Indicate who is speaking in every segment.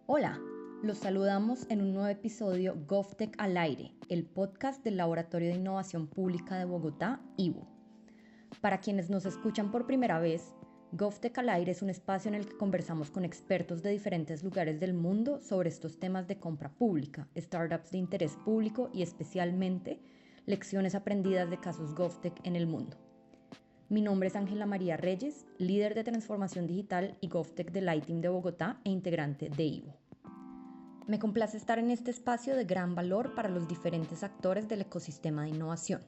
Speaker 1: Hola, los saludamos en un nuevo episodio GovTech al aire, el podcast del Laboratorio de Innovación Pública de Bogotá, IVO. Para quienes nos escuchan por primera vez, GovTech al aire es un espacio en el que conversamos con expertos de diferentes lugares del mundo sobre estos temas de compra pública, startups de interés público y especialmente lecciones aprendidas de casos GovTech en el mundo. Mi nombre es Ángela María Reyes, líder de transformación digital y GovTech del iTeam de Bogotá e integrante de IVO. Me complace estar en este espacio de gran valor para los diferentes actores del ecosistema de innovación.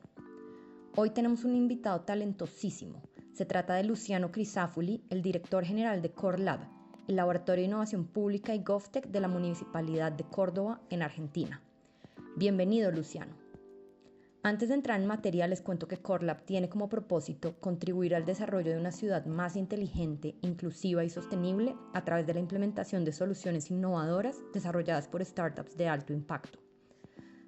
Speaker 1: Hoy tenemos un invitado talentosísimo. Se trata de Luciano Crisafulli, el director general de Core Lab, el Laboratorio de Innovación Pública y GovTech de la Municipalidad de Córdoba, en Argentina. Bienvenido, Luciano. Antes de entrar en materia, les cuento que Core Lab tiene como propósito contribuir al desarrollo de una ciudad más inteligente, inclusiva y sostenible a través de la implementación de soluciones innovadoras desarrolladas por startups de alto impacto.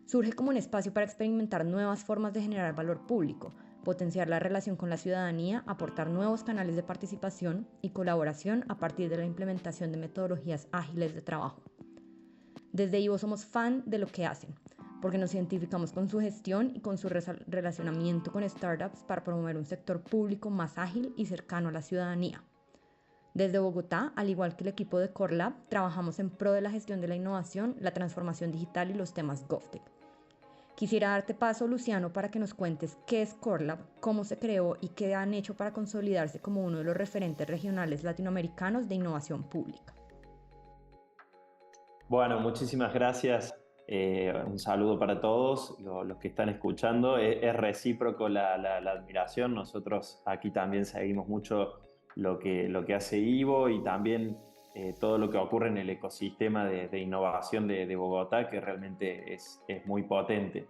Speaker 1: Surge como un espacio para experimentar nuevas formas de generar valor público, potenciar la relación con la ciudadanía, aportar nuevos canales de participación y colaboración a partir de la implementación de metodologías ágiles de trabajo. Desde IVO somos fan de lo que hacen, porque nos identificamos con su gestión y con su relacionamiento con startups para promover un sector público más ágil y cercano a la ciudadanía. Desde Bogotá, al igual que el equipo de Core Lab, trabajamos en pro de la gestión de la innovación, la transformación digital y los temas GovTech. Quisiera darte paso, Luciano, para que nos cuentes qué es Core Lab, cómo se creó y qué han hecho para consolidarse como uno de los referentes regionales latinoamericanos de innovación pública.
Speaker 2: Bueno, muchísimas gracias. Un saludo para todos los que están escuchando. Es recíproco la admiración. Nosotros aquí también seguimos mucho lo que hace Ivo y también todo lo que ocurre en el ecosistema de innovación de Bogotá, que realmente es muy potente.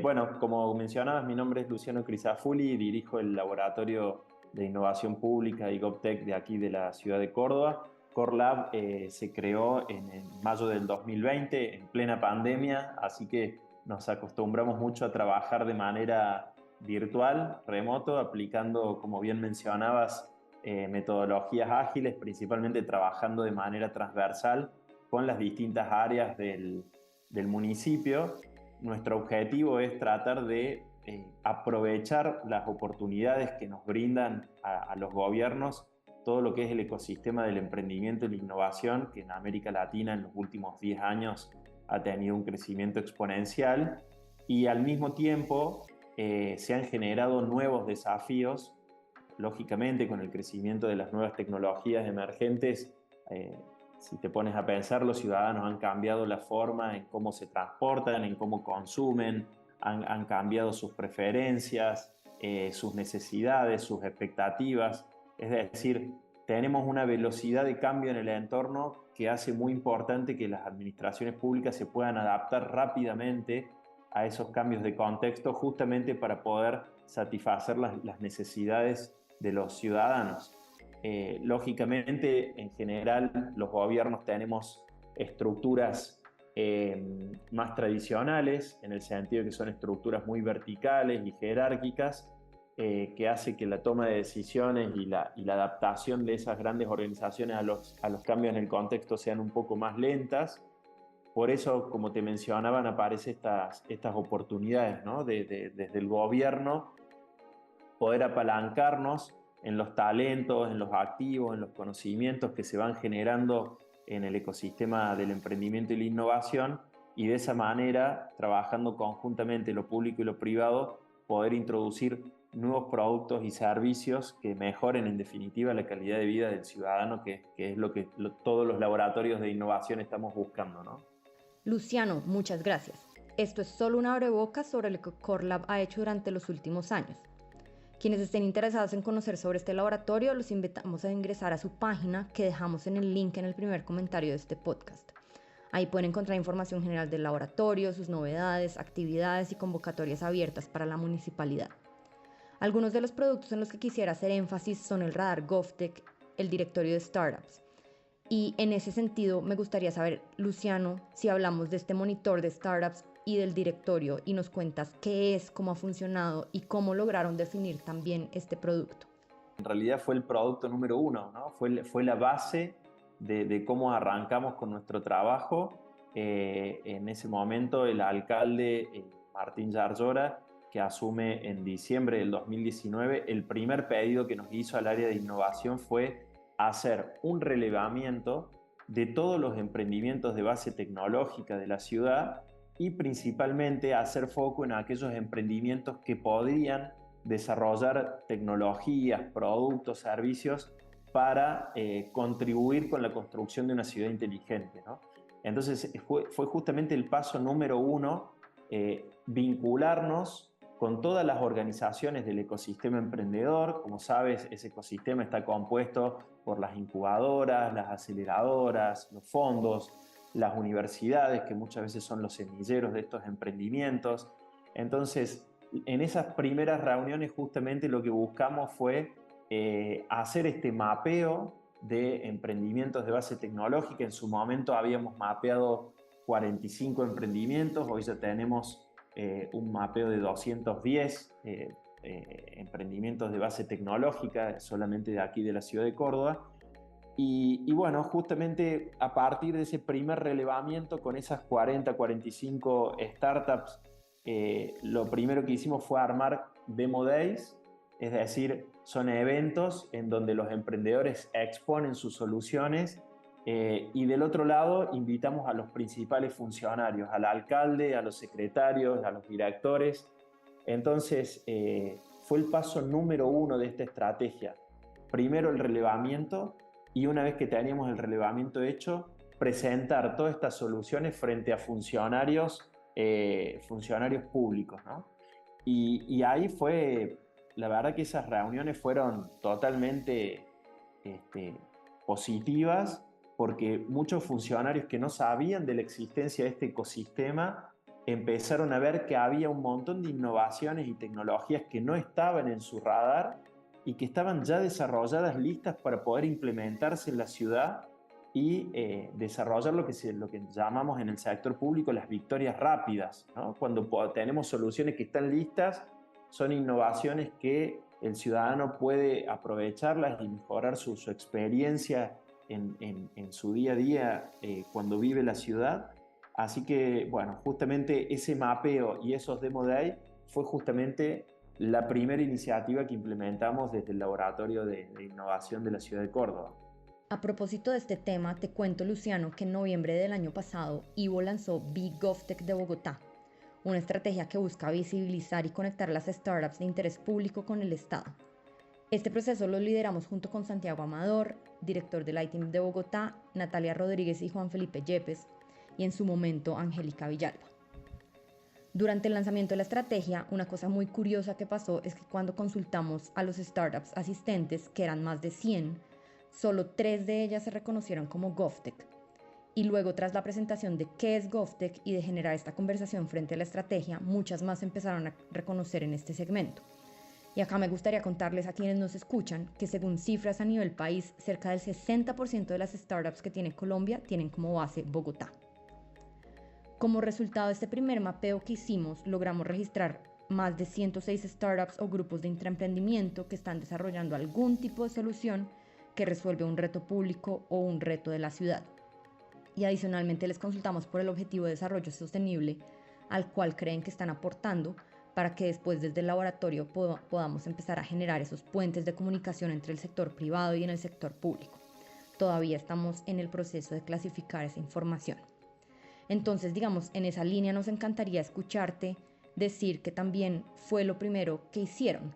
Speaker 2: Bueno, como mencionabas, mi nombre es Luciano Crisafulli y dirijo el Laboratorio de Innovación Pública y GovTech de aquí de la ciudad de Córdoba. Core Lab se creó en mayo del 2020, en plena pandemia, así que nos acostumbramos mucho a trabajar de manera virtual, remoto, aplicando, como bien mencionabas, metodologías ágiles, principalmente trabajando de manera transversal con las distintas áreas del municipio. Nuestro objetivo es tratar de aprovechar las oportunidades que nos brindan a los gobiernos todo lo que es el ecosistema del emprendimiento y la innovación, que en América Latina en los últimos 10 años ha tenido un crecimiento exponencial, y al mismo tiempo se han generado nuevos desafíos, lógicamente con el crecimiento de las nuevas tecnologías emergentes. Si te pones a pensar, los ciudadanos han cambiado la forma en cómo se transportan, en cómo consumen, han cambiado sus preferencias, sus necesidades, sus expectativas. Es decir, tenemos una velocidad de cambio en el entorno que hace muy importante que las administraciones públicas se puedan adaptar rápidamente a esos cambios de contexto, justamente para poder satisfacer las necesidades de los ciudadanos. Lógicamente, en general, los gobiernos tenemos estructuras más tradicionales, en el sentido de que son estructuras muy verticales y jerárquicas, que hace que la toma de decisiones y la adaptación de esas grandes organizaciones a los cambios en el contexto sean un poco más lentas. Por eso, como te mencionaban, aparecen estas oportunidades, ¿no? Desde el gobierno poder apalancarnos en los talentos, en los activos, en los conocimientos que se van generando en el ecosistema del emprendimiento y la innovación, y de esa manera, trabajando conjuntamente lo público y lo privado, poder introducir nuevos productos y servicios que mejoren en definitiva la calidad de vida del ciudadano, que es lo que todos los laboratorios de innovación estamos buscando, ¿no?
Speaker 1: Luciano, muchas gracias. Esto es solo un abrebocas sobre lo que Core Lab ha hecho durante los últimos años. Quienes estén interesados en conocer sobre este laboratorio, los invitamos a ingresar a su página que dejamos en el link en el primer comentario de este podcast. Ahí pueden encontrar información general del laboratorio, sus novedades, actividades y convocatorias abiertas para la municipalidad. Algunos de los productos en los que quisiera hacer énfasis son el radar GovTech, el directorio de startups. Y en ese sentido me gustaría saber, Luciano, si hablamos de este monitor de startups y del directorio y nos cuentas qué es, cómo ha funcionado y cómo lograron definir también este producto.
Speaker 2: En realidad fue el producto número uno, ¿no? Fue la base de cómo arrancamos con nuestro trabajo. En ese momento el alcalde Martín Yarlora, que asume en diciembre del 2019, el primer pedido que nos hizo al área de innovación fue hacer un relevamiento de todos los emprendimientos de base tecnológica de la ciudad y principalmente hacer foco en aquellos emprendimientos que podrían desarrollar tecnologías, productos, servicios para contribuir con la construcción de una ciudad inteligente, ¿no? Entonces fue justamente el paso número uno, vincularnos con todas las organizaciones del ecosistema emprendedor. Como sabes, ese ecosistema está compuesto por las incubadoras, las aceleradoras, los fondos, las universidades, que muchas veces son los semilleros de estos emprendimientos. Entonces, en esas primeras reuniones justamente lo que buscamos fue hacer este mapeo de emprendimientos de base tecnológica. En su momento habíamos mapeado 45 emprendimientos, hoy ya tenemos un mapeo de 210 emprendimientos de base tecnológica solamente de aquí de la ciudad de Córdoba. Y bueno, justamente a partir de ese primer relevamiento con esas 40, 45 startups, lo primero que hicimos fue armar Demo Days, es decir, son eventos en donde los emprendedores exponen sus soluciones y del otro lado invitamos a los principales funcionarios, al alcalde, a los secretarios, a los directores. Entonces fue el paso número uno de esta estrategia. Primero el relevamiento y una vez que teníamos el relevamiento hecho, presentar todas estas soluciones frente a funcionarios públicos, ¿no? Y ahí fue, la verdad que esas reuniones fueron totalmente positivas, porque muchos funcionarios que no sabían de la existencia de este ecosistema empezaron a ver que había un montón de innovaciones y tecnologías que no estaban en su radar y que estaban ya desarrolladas, listas para poder implementarse en la ciudad y desarrollar lo que llamamos en el sector público las victorias rápidas, ¿no? Cuando tenemos soluciones que están listas, son innovaciones que el ciudadano puede aprovecharlas y mejorar su experiencia en su día a día cuando vive la ciudad. Así que, bueno, justamente ese mapeo y esos Demo Day fue justamente la primera iniciativa que implementamos desde el Laboratorio de Innovación de la Ciudad de Córdoba.
Speaker 1: A propósito de este tema, te cuento, Luciano, que en noviembre del año pasado, Ivo lanzó Big GovTech de Bogotá, una estrategia que busca visibilizar y conectar las startups de interés público con el Estado. Este proceso lo lideramos junto con Santiago Amador, director del ITIM de Bogotá, Natalia Rodríguez y Juan Felipe Yepes, y en su momento Angélica Villalba. Durante el lanzamiento de la estrategia, una cosa muy curiosa que pasó es que cuando consultamos a los startups asistentes, que eran más de 100, solo 3 de ellas se reconocieron como GovTech. Y luego, tras la presentación de qué es GovTech y de generar esta conversación frente a la estrategia, muchas más empezaron a reconocer en este segmento. Y acá me gustaría contarles a quienes nos escuchan que según cifras a nivel país, cerca del 60% de las startups que tiene Colombia tienen como base Bogotá. Como resultado de este primer mapeo que hicimos, logramos registrar más de 106 startups o grupos de intraemprendimiento que están desarrollando algún tipo de solución que resuelve un reto público o un reto de la ciudad. Y adicionalmente les consultamos por el objetivo de desarrollo sostenible al cual creen que están aportando para que después desde el laboratorio podamos empezar a generar esos puentes de comunicación entre el sector privado y en el sector público. Todavía estamos en el proceso de clasificar esa información. Entonces, digamos, en esa línea nos encantaría escucharte decir que también fue lo primero que hicieron,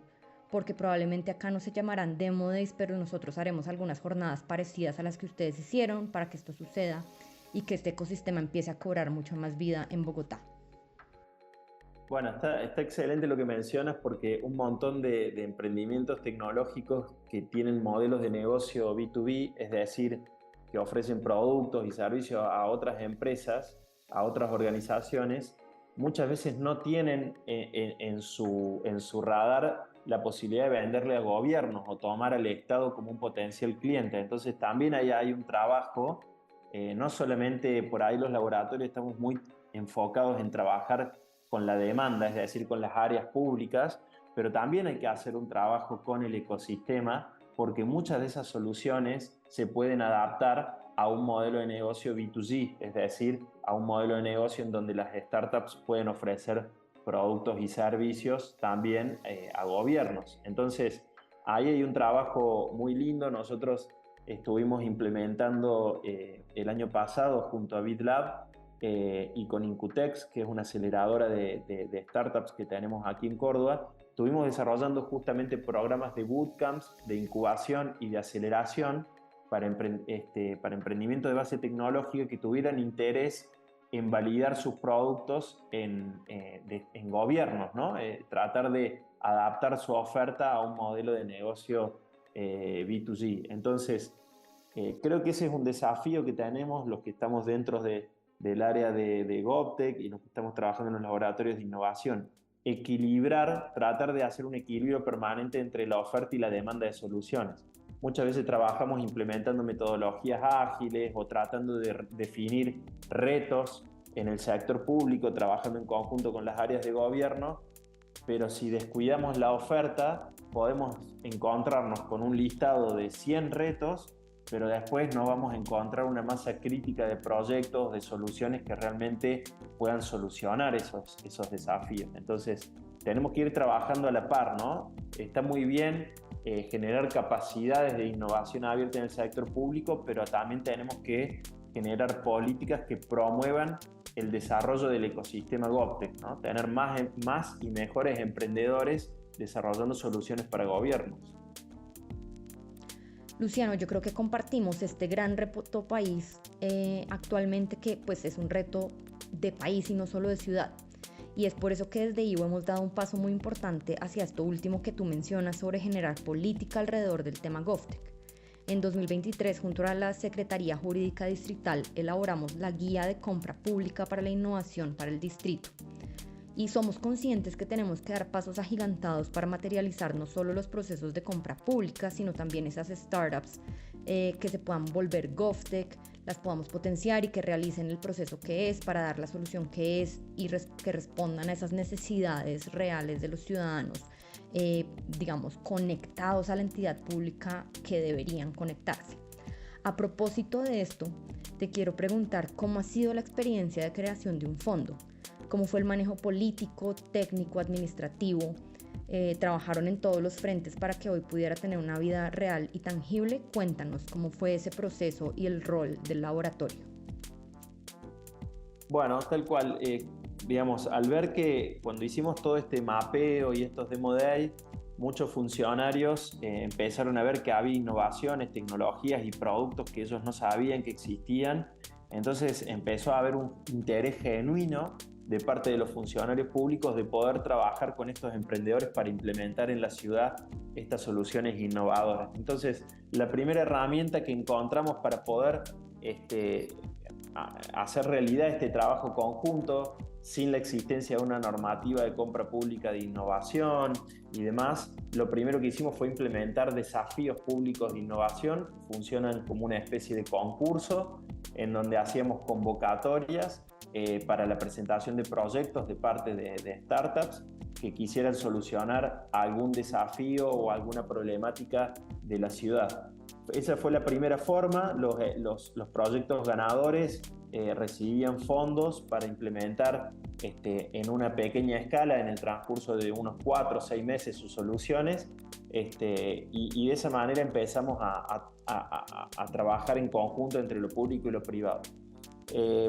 Speaker 1: porque probablemente acá no se llamarán Demo Days, pero nosotros haremos algunas jornadas parecidas a las que ustedes hicieron para que esto suceda y que este ecosistema empiece a cobrar mucho más vida en Bogotá.
Speaker 2: Bueno, está excelente lo que mencionas porque un montón de emprendimientos tecnológicos que tienen modelos de negocio B2B, es decir, que ofrecen productos y servicios a otras empresas, a otras organizaciones, muchas veces no tienen en su radar la posibilidad de venderle a gobiernos o tomar al Estado como un potencial cliente. Entonces también hay un trabajo, no solamente por ahí los laboratorios estamos muy enfocados en trabajar con la demanda, es decir, con las áreas públicas, pero también hay que hacer un trabajo con el ecosistema porque muchas de esas soluciones se pueden adaptar a un modelo de negocio B2G, es decir, a un modelo de negocio en donde las startups pueden ofrecer productos y servicios también a gobiernos. Entonces, ahí hay un trabajo muy lindo. Nosotros estuvimos implementando el año pasado junto a BitLab y con Incutex, que es una aceleradora de startups que tenemos aquí en Córdoba, estuvimos desarrollando justamente programas de bootcamps, de incubación y de aceleración para emprendimiento de base tecnológica que tuvieran interés en validar sus productos en gobiernos, ¿no? Tratar de adaptar su oferta a un modelo de negocio B2G. Entonces, creo que ese es un desafío que tenemos los que estamos dentro del área de GovTech y los que estamos trabajando en los laboratorios de innovación. Equilibrar, tratar de hacer un equilibrio permanente entre la oferta y la demanda de soluciones. Muchas veces trabajamos implementando metodologías ágiles o tratando de definir retos en el sector público, trabajando en conjunto con las áreas de gobierno, pero si descuidamos la oferta, podemos encontrarnos con un listado de 100 retos, pero después no vamos a encontrar una masa crítica de proyectos, de soluciones que realmente puedan solucionar esos desafíos. Entonces, tenemos que ir trabajando a la par, ¿no? Está muy bien generar capacidades de innovación abierta en el sector público, pero también tenemos que generar políticas que promuevan el desarrollo del ecosistema GovTech, ¿no? Tener más y mejores emprendedores desarrollando soluciones para gobiernos.
Speaker 1: Luciano, yo creo que compartimos este gran reto país actualmente, que pues es un reto de país y no solo de ciudad. Y es por eso que desde IVO hemos dado un paso muy importante hacia esto último que tú mencionas sobre generar política alrededor del tema GovTech. En 2023, junto a la Secretaría Jurídica Distrital, elaboramos la Guía de Compra Pública para la Innovación para el Distrito. Y somos conscientes que tenemos que dar pasos agigantados para materializar no solo los procesos de compra pública, sino también esas startups que se puedan volver GovTech, las podamos potenciar y que realicen el proceso que es para dar la solución que es y que respondan a esas necesidades reales de los ciudadanos, digamos, conectados a la entidad pública que deberían conectarse. A propósito de esto, te quiero preguntar cómo ha sido la experiencia de creación de un fondo. ¿Cómo fue el manejo político, técnico, administrativo? Trabajaron en todos los frentes para que hoy pudiera tener una vida real y tangible. Cuéntanos cómo fue ese proceso y el rol del laboratorio.
Speaker 2: Bueno, tal cual. Digamos, al ver que cuando hicimos todo este mapeo y estos Demo Day, muchos funcionarios empezaron a ver que había innovaciones, tecnologías y productos que ellos no sabían que existían. Entonces empezó a haber un interés genuino de parte de los funcionarios públicos de poder trabajar con estos emprendedores para implementar en la ciudad estas soluciones innovadoras. Entonces, la primera herramienta que encontramos para poder hacer realidad este trabajo conjunto, sin la existencia de una normativa de compra pública de innovación y demás, lo primero que hicimos fue implementar desafíos públicos de innovación. Funcionan como una especie de concurso en donde hacíamos convocatorias para la presentación de proyectos de parte de startups que quisieran solucionar algún desafío o alguna problemática de la ciudad. Esa fue la primera forma. Los proyectos ganadores recibían fondos para implementar en una pequeña escala en el transcurso de unos 4 o 6 meses sus soluciones, y de esa manera empezamos a trabajar en conjunto entre lo público y lo privado.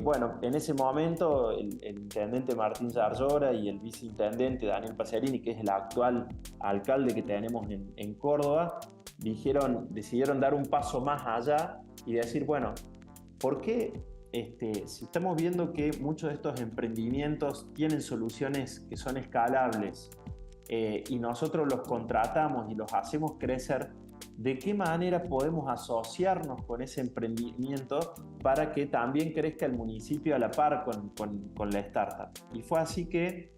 Speaker 2: Bueno, en ese momento el intendente Martín Zarzora y el viceintendente Daniel Pacerini, que es el actual alcalde que tenemos en Córdoba, decidieron dar un paso más allá y decir, bueno, ¿por qué si estamos viendo que muchos de estos emprendimientos tienen soluciones que son escalables y nosotros los contratamos y los hacemos crecer, de qué manera podemos asociarnos con ese emprendimiento para que también crezca el municipio a la par con la startup? Y fue así que,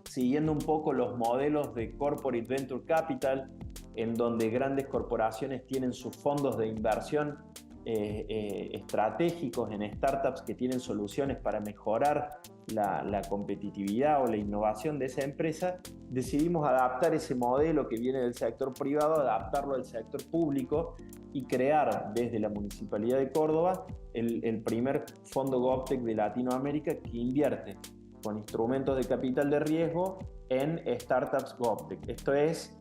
Speaker 2: siguiendo un poco los modelos de Corporate Venture Capital, en donde grandes corporaciones tienen sus fondos de inversión estratégicos en startups que tienen soluciones para mejorar la competitividad o la innovación de esa empresa, decidimos adaptar ese modelo que viene del sector privado, adaptarlo al sector público y crear desde la Municipalidad de Córdoba el primer fondo GovTech de Latinoamérica que invierte con instrumentos de capital de riesgo en startups GovTech. Esto es,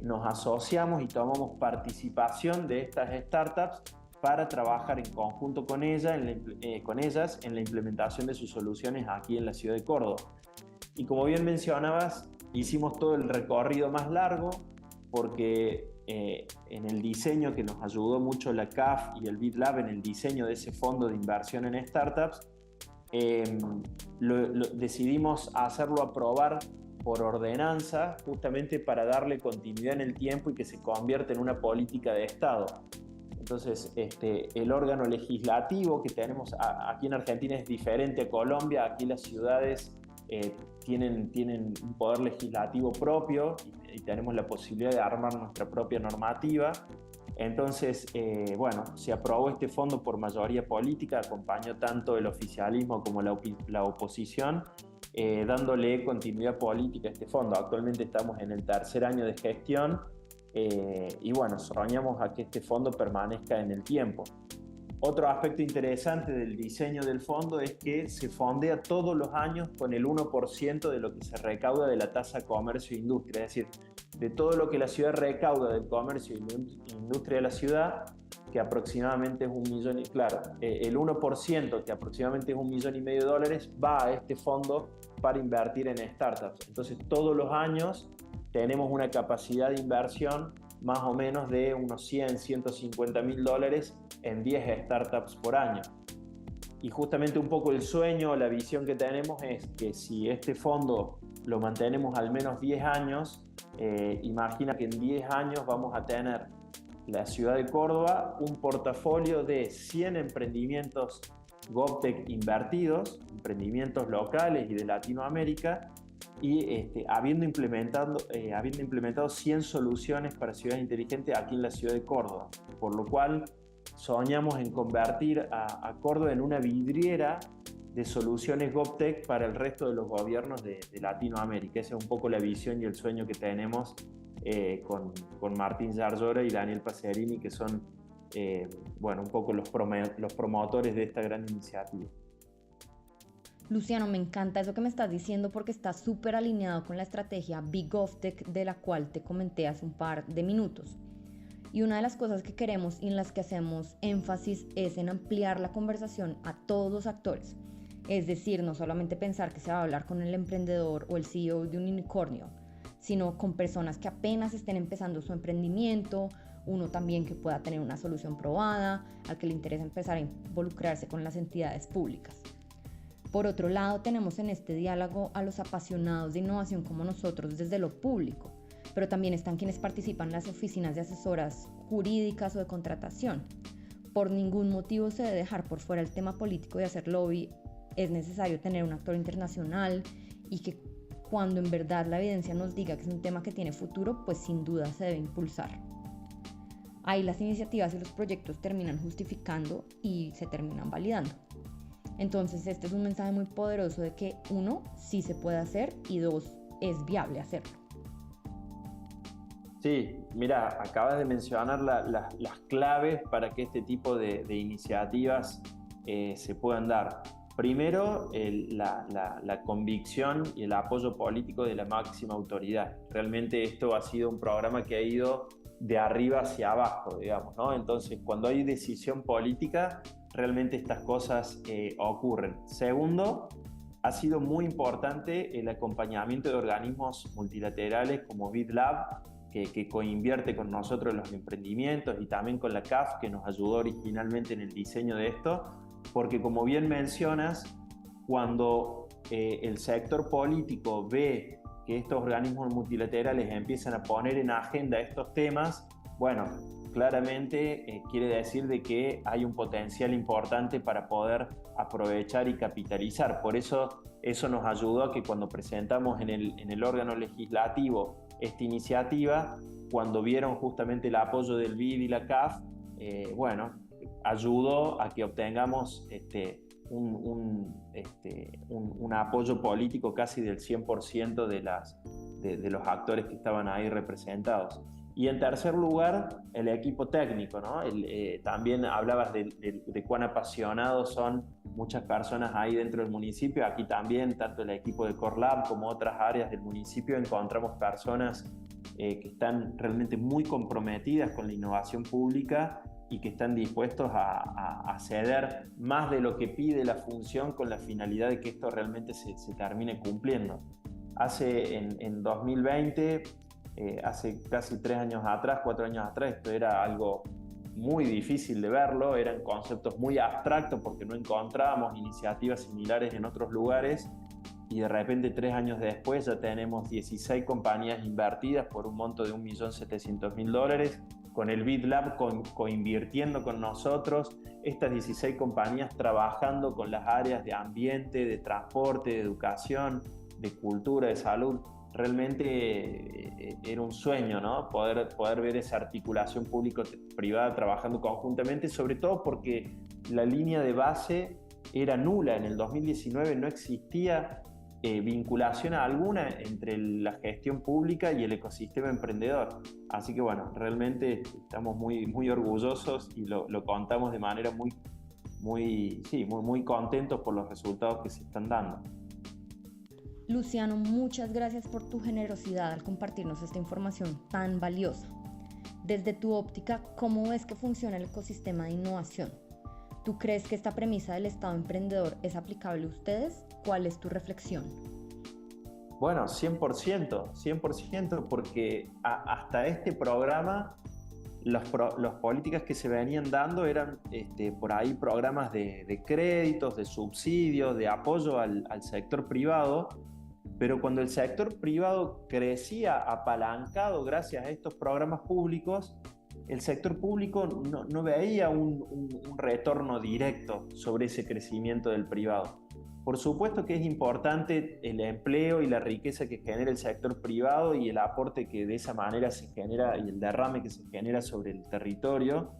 Speaker 2: nos asociamos y tomamos participación de estas startups para trabajar en conjunto con ellas en la implementación de sus soluciones aquí en la ciudad de Córdoba. Y como bien mencionabas, hicimos todo el recorrido más largo porque en el diseño que nos ayudó mucho la CAF y el BitLab en el diseño de ese fondo de inversión en startups, decidimos hacerlo aprobar por ordenanza justamente para darle continuidad en el tiempo y que se convierta en una política de Estado. Entonces, el órgano legislativo que tenemos aquí en Argentina es diferente a Colombia. Aquí las ciudades tienen un poder legislativo propio y tenemos la posibilidad de armar nuestra propia normativa. Entonces, se aprobó este fondo por mayoría política, acompañó tanto el oficialismo como la oposición, dándole continuidad política a este fondo. Actualmente estamos en el tercer año de gestión y soñamos a que este fondo permanezca en el tiempo. Otro aspecto interesante del diseño del fondo es que se fondea todos los años con el 1% de lo que se recauda de la tasa comercio e industria, es decir, de todo lo que la ciudad recauda del comercio e industria de la ciudad, que aproximadamente es el 1%, que aproximadamente es $1,5 millones, va a este fondo para invertir en startups. Entonces, todos los años tenemos una capacidad de inversión más o menos de unos 150 mil dólares en 10 startups por año. Y justamente un poco el sueño, la visión que tenemos es que si este fondo lo mantenemos al menos 10 años, imagina que en 10 años vamos a tener la ciudad de Córdoba un portafolio de 100 emprendimientos GovTech invertidos, emprendimientos locales y de Latinoamérica, y habiendo implementado 100 soluciones para ciudades inteligentes aquí en la ciudad de Córdoba, por lo cual soñamos en convertir a Córdoba en una vidriera de soluciones GovTech para el resto de los gobiernos de Latinoamérica. Esa es un poco la visión y el sueño que tenemos con Martín Zarzora y Daniel Pacerini, que son un poco los promotores de esta gran iniciativa.
Speaker 1: Luciano, me encanta eso que me estás diciendo porque está súper alineado con la estrategia Big GovTech de la cual te comenté hace un par de minutos. Y una de las cosas que queremos y en las que hacemos énfasis es en ampliar la conversación a todos los actores. Es decir, no solamente pensar que se va a hablar con el emprendedor o el CEO de un unicornio, sino con personas que apenas estén empezando su emprendimiento, uno también que pueda tener una solución probada, al que le interesa empezar a involucrarse con las entidades públicas. Por otro lado, tenemos en este diálogo a los apasionados de innovación como nosotros desde lo público, pero también están quienes participan en las oficinas de asesoras jurídicas o de contratación. Por ningún motivo se debe dejar por fuera el tema político de hacer lobby. Es necesario tener un actor internacional y que cuando en verdad la evidencia nos diga que es un tema que tiene futuro, pues sin duda se debe impulsar. Ahí las iniciativas y los proyectos terminan justificando y se terminan validando. Entonces este es un mensaje muy poderoso de que uno, sí se puede hacer y dos, es viable hacerlo.
Speaker 2: Sí, mira, acabas de mencionar las claves para que este tipo de iniciativas se puedan dar. Primero, la convicción y el apoyo político de la máxima autoridad. Realmente esto ha sido un programa que ha ido de arriba hacia abajo, digamos, ¿no? Entonces, cuando hay decisión política, realmente estas cosas ocurren. Segundo, ha sido muy importante el acompañamiento de organismos multilaterales como BitLab, que coinvierte con nosotros los emprendimientos, y también con la CAF, que nos ayudó originalmente en el diseño de esto, porque como bien mencionas, cuando el sector político ve que estos organismos multilaterales empiezan a poner en agenda estos temas, bueno, claramente quiere decir de que hay un potencial importante para poder aprovechar y capitalizar. Por eso nos ayudó a que cuando presentamos en el órgano legislativo esta iniciativa, cuando vieron justamente el apoyo del BID y la CAF, ayudó a que obtengamos un apoyo político casi del 100% de los actores que estaban ahí representados. Y en tercer lugar, el equipo técnico, ¿no? También hablabas de cuán apasionados son muchas personas ahí dentro del municipio. Aquí también, tanto el equipo de Core Lab como otras áreas del municipio, encontramos personas que están realmente muy comprometidas con la innovación pública y que están dispuestos a ceder más de lo que pide la función con la finalidad de que esto realmente se termine cumpliendo. En 2020, hace casi 3 años atrás, 4 años atrás, esto era algo muy difícil de verlo, eran conceptos muy abstractos porque no encontrábamos iniciativas similares en otros lugares, y de repente 3 años después ya tenemos 16 compañías invertidas por un monto de $1.700.000, con el BitLab coinvirtiendo con nosotros, estas 16 compañías trabajando con las áreas de ambiente, de transporte, de educación, de cultura, de salud. Realmente era un sueño, ¿no? Poder ver esa articulación público-privada trabajando conjuntamente, sobre todo porque la línea de base era nula. En el 2019 no existía vinculación alguna entre la gestión pública y el ecosistema emprendedor. Así que bueno, realmente estamos muy orgullosos y lo contamos de manera muy contentos por los resultados que se están dando.
Speaker 1: Luciano, muchas gracias por tu generosidad al compartirnos esta información tan valiosa. Desde tu óptica, ¿cómo ves que funciona el ecosistema de innovación? ¿Tú crees que esta premisa del Estado emprendedor es aplicable a ustedes? ¿Cuál es tu reflexión?
Speaker 2: Bueno, 100%, porque hasta este programa las políticas que se venían dando eran por ahí programas de créditos, de subsidios, de apoyo al sector privado, pero cuando el sector privado crecía apalancado gracias a estos programas públicos, el sector público no veía un retorno directo sobre ese crecimiento del privado. Por supuesto que es importante el empleo y la riqueza que genera el sector privado y el aporte que de esa manera se genera y el derrame que se genera sobre el territorio,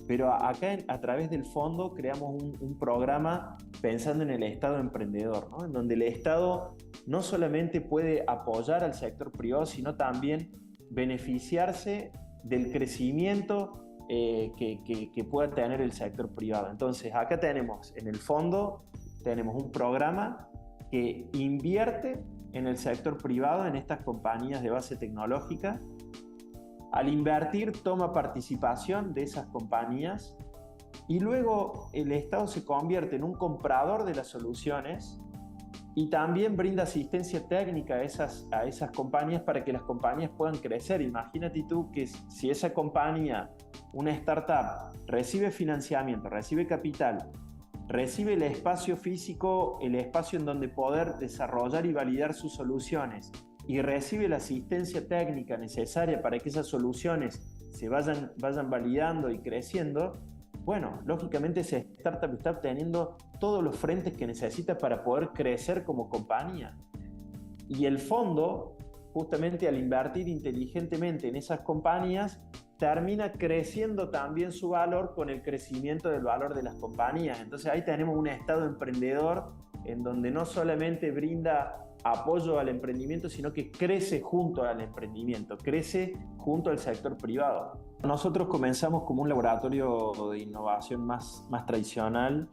Speaker 2: pero acá a través del fondo creamos un programa pensando en el Estado emprendedor, ¿no? En donde el Estado no solamente puede apoyar al sector privado, sino también beneficiarse del crecimiento que pueda tener el sector privado. Entonces, acá tenemos en el fondo un programa que invierte en el sector privado, en estas compañías de base tecnológica. Al invertir, toma participación de esas compañías y luego el Estado se convierte en un comprador de las soluciones y también brinda asistencia técnica a esas compañías para que las compañías puedan crecer. Imagínate tú que si esa compañía, una startup, recibe financiamiento, recibe capital, recibe el espacio físico, el espacio en donde poder desarrollar y validar sus soluciones, y recibe la asistencia técnica necesaria para que esas soluciones se vayan validando y creciendo, bueno, lógicamente esa startup está obteniendo todos los frentes que necesita para poder crecer como compañía. Y el fondo, justamente al invertir inteligentemente en esas compañías, termina creciendo también su valor con el crecimiento del valor de las compañías. Entonces ahí tenemos un Estado emprendedor en donde no solamente brinda apoyo al emprendimiento, sino que crece junto al emprendimiento, crece junto al sector privado. Nosotros comenzamos como un laboratorio de innovación más tradicional.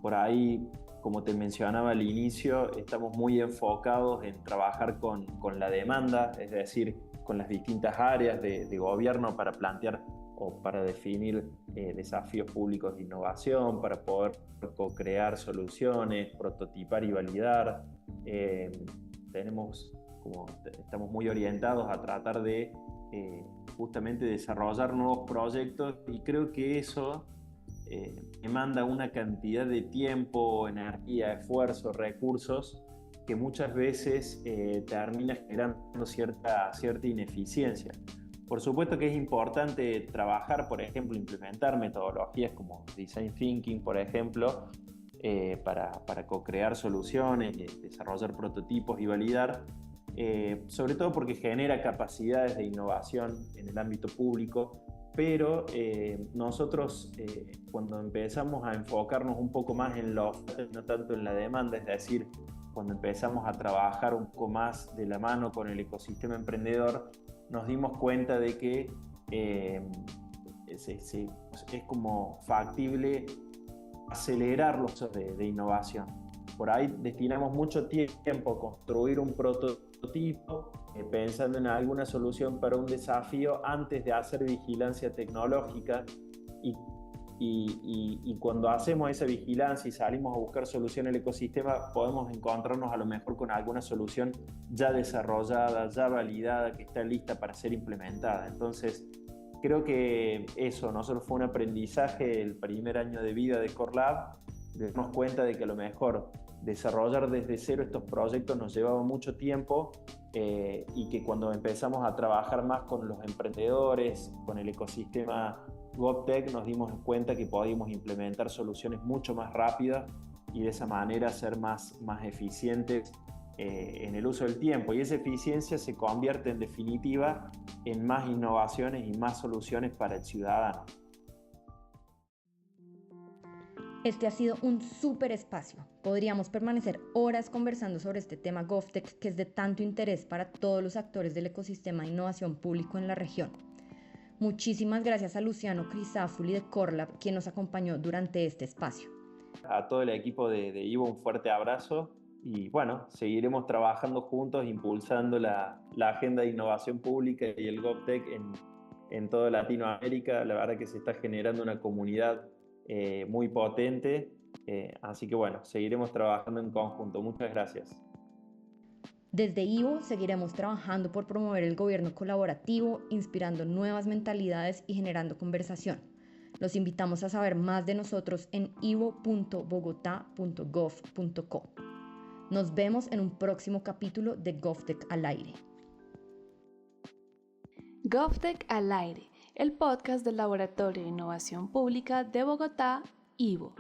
Speaker 2: Por ahí, como te mencionaba al inicio, estamos muy enfocados en trabajar con la demanda, es decir, con las distintas áreas de gobierno para plantear o para definir desafíos públicos de innovación, para poder co-crear soluciones, prototipar y validar. Estamos muy orientados a tratar de justamente desarrollar nuevos proyectos, y creo que eso demanda una cantidad de tiempo, energía, esfuerzo, recursos que muchas veces termina generando cierta ineficiencia. Por supuesto que es importante trabajar, por ejemplo, implementar metodologías como Design Thinking, por ejemplo, para co-crear soluciones, desarrollar prototipos y validar, sobre todo porque genera capacidades de innovación en el ámbito público, pero nosotros cuando empezamos a enfocarnos un poco más en la oferta, no tanto en la demanda, es decir, cuando empezamos a trabajar un poco más de la mano con el ecosistema emprendedor, nos dimos cuenta de que es como factible acelerar los procesos de innovación. Por ahí destinamos mucho tiempo a construir un prototipo, pensando en alguna solución para un desafío antes de hacer vigilancia tecnológica, y cuando hacemos esa vigilancia y salimos a buscar solución en el ecosistema, podemos encontrarnos a lo mejor con alguna solución ya desarrollada, ya validada, que está lista para ser implementada. Entonces, creo que eso, nosotros fue un aprendizaje el primer año de vida de Core Lab, de darnos cuenta de que a lo mejor desarrollar desde cero estos proyectos nos llevaba mucho tiempo, y que cuando empezamos a trabajar más con los emprendedores, con el ecosistema GovTech, nos dimos cuenta que podíamos implementar soluciones mucho más rápidas y de esa manera ser más eficientes en el uso del tiempo, y esa eficiencia se convierte en definitiva en más innovaciones y más soluciones para el ciudadano.
Speaker 1: Este ha sido un súper espacio. Podríamos permanecer horas conversando sobre este tema GovTech, que es de tanto interés para todos los actores del ecosistema de innovación público en la región. Muchísimas gracias a Luciano Crisafulli de Core Lab, quien nos acompañó durante este espacio.
Speaker 2: A todo el equipo de Ivo un fuerte abrazo, y bueno, seguiremos trabajando juntos, impulsando la agenda de innovación pública y el GovTech en toda Latinoamérica. La verdad que se está generando una comunidad muy potente, así que bueno, seguiremos trabajando en conjunto. Muchas gracias.
Speaker 1: Desde Ivo seguiremos trabajando por promover el gobierno colaborativo, inspirando nuevas mentalidades y generando conversación. Los invitamos a saber más de nosotros en ivo.bogotá.gov.co. Nos vemos en un próximo capítulo de GovTech al aire.
Speaker 3: GovTech al aire, el podcast del Laboratorio de Innovación Pública de Bogotá, IVO.